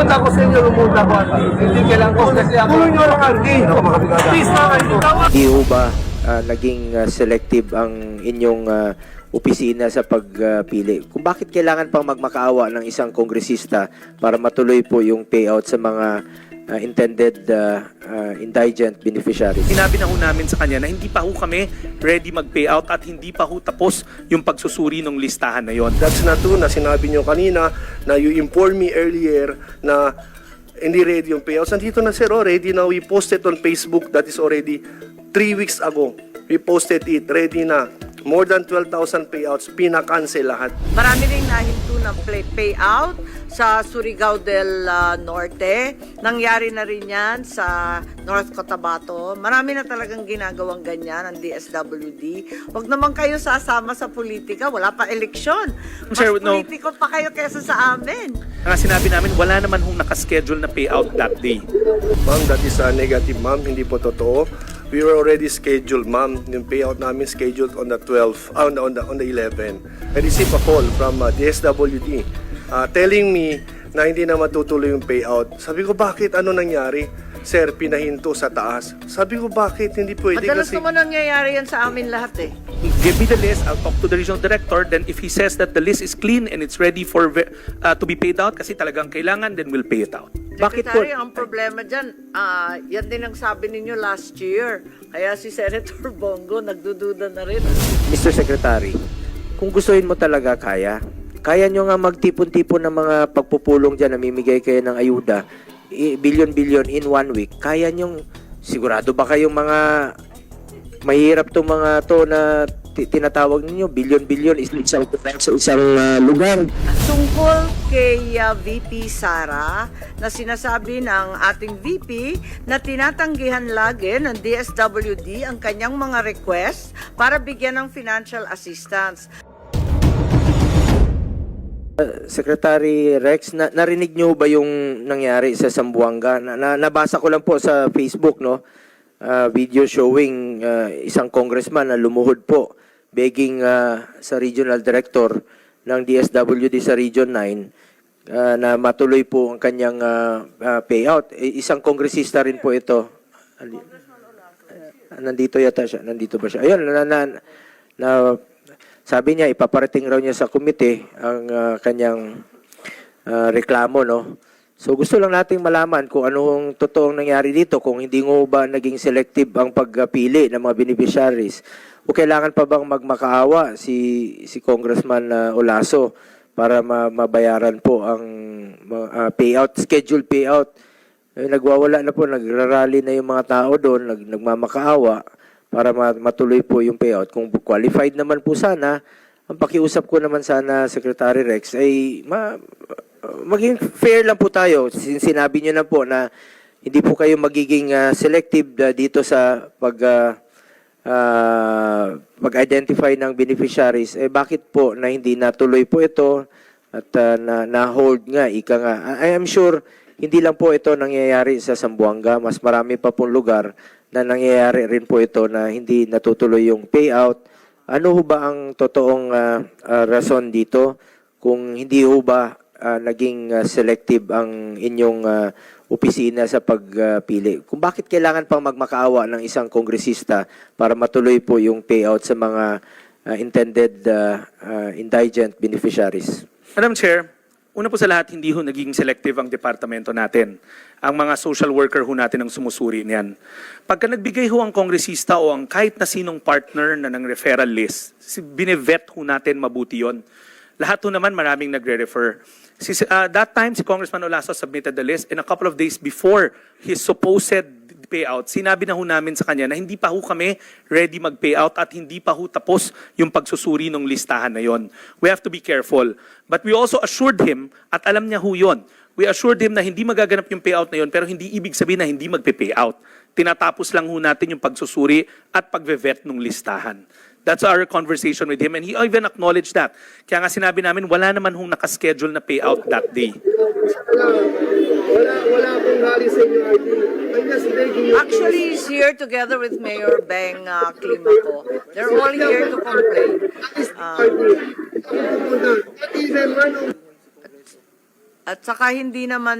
Lumunta ko sa inyo, lumunta ko. Hindi kailangan ko kasi ako. Tuloy nyo lang, Ardi. Please naman, Hindi ho ba naging selective ang inyong opisina sa pagpili? Kung bakit kailangan pang magmakaawa ng isang kongresista para matuloy po yung payout sa mga intended indigent beneficiaries? Sinabi na ho namin sa kanya na hindi pa ho kami ready mag-payout at hindi pa ho tapos yung pagsusuri ng listahan na yon. That's not true na sinabi nyo kanina na you informed me earlier na hindi ready yung payouts. Nandito na sir, ready na. We posted on Facebook, that is already 3 weeks ago. We posted it, ready na. More than 12,000 payouts, pinakancel lahat. Marami rin nahinto ng payout sa Surigao del Norte. Nangyari na rin yan sa North Cotabato. Marami na talagang ginagawang ganyan ang DSWD. Huwag naman kayo sasama sa politika. Wala pa eleksyon. Mas Sir, no. politiko pa kayo kesa sa amin. Ang sinabi namin, wala naman hong nakaschedule na payout that day. Ma'am, that is negative, ma'am. Hindi po totoo. We were already scheduled, ma'am. Yung payout namin scheduled on the 12th, on the 11th. I received a call from DSWD telling me na hindi na matutuloy yung payout. Sabi ko, bakit? Ano nangyari? Sir, pinahinto sa taas. Sabi ko, bakit? Hindi pwede Madalas kasi... naman nangyayari yan sa amin lahat eh. Give me the list, I'll talk to the regional director, then if he says that the list is clean and it's ready for to be paid out kasi talagang kailangan, then we'll pay it out. Bakit po? Secretary, ang problema dyan, yan din ang sabi ninyo last year. Kaya si Senator Bongo nagdududa na rin. Mr. Secretary, kung gustuin mo talaga, kaya nyo nga magtipon-tipon ng mga pagpupulong dyan, namimigay kayo ng ayuda, billion-billion in 1 week. Kaya nyo, sigurado ba kayong mga mahirap to mga to na tinatawag ninyo, billion-billion sa isang lugar? Tungkol kay VP Sara na sinasabi ng ating VP na tinatanggihan lagi ng DSWD ang kanyang mga request para bigyan ng financial assistance. Secretary Rex, narinig nyo ba yung nangyari sa Zamboanga? Nabasa ko lang po sa Facebook, no? Video showing isang congressman na lumuhod po begging sa regional director ng DSWD sa Region 9 na matuloy po ang kanyang payout. Isang kongresista rin po ito. Nandito yata siya. Nandito ba siya? Ayun, sabi niya, ipaparating raw niya sa komite ang kanyang reklamo, no? So gusto lang nating malaman kung anong totoong nangyari dito, kung hindi mo ba naging selective ang pagpili ng mga beneficiaries. O kailangan pa bang magmakaawa si Congressman Olaso para mabayaran po ang payout, scheduled payout. Nagwawala na po, nagrarally na yung mga tao doon, nagmamakaawa para matuloy po yung payout. Kung qualified naman po sana, ang pakiusap ko naman sana, Secretary Rex, ay maging fair lang po tayo. Sinabi niyo na po na hindi po kayo magiging selective dito sa mag-identify ng beneficiaries. Bakit po na hindi natuloy po ito at na-hold nga, ika nga. I am sure hindi lang po ito nangyayari sa Zamboanga. Mas marami pa pong lugar na nangyayari rin po ito na hindi natutuloy yung payout. Ano ho ba ang totoong rason dito kung hindi ho ba naging selective ang inyong opisina sa pagpili? Kung bakit kailangan pang magmakaawa ng isang kongresista para matuloy po yung payout sa mga intended indigent beneficiaries? Madam Chair, una po sa lahat, hindi ho naging selective ang departamento natin. Ang mga social worker ho natin ang sumusuri niyan. Pagka nagbigay ho ang kongresista o ang kahit na sinong partner na ng referral list, binevet ho natin mabuti yon. Lahat ho naman maraming nagre-refer. That time, si Congressman Olaso submitted the list and a couple of days before his supposed payout, sinabi na ho namin sa kanya na hindi pa ho kami ready mag-payout at hindi pa ho tapos yung pagsusuri ng listahan na yon. We have to be careful. But we also assured him, at alam niya ho yun, we assured him na hindi magaganap yung payout na yon, pero hindi ibig sabihin na hindi magpe-payout. Tinatapos lang ho natin yung pagsusuri at pagve-vet ng listahan. That's our conversation with him and he even acknowledged that. Kaya nga sinabi namin, wala naman hong nakaschedule na payout that day. Wala akong hali sa inyo, RD. I'm just begging you. Actually, he's here together with Mayor Beng Climaco. They're all here to complain. At saka hindi naman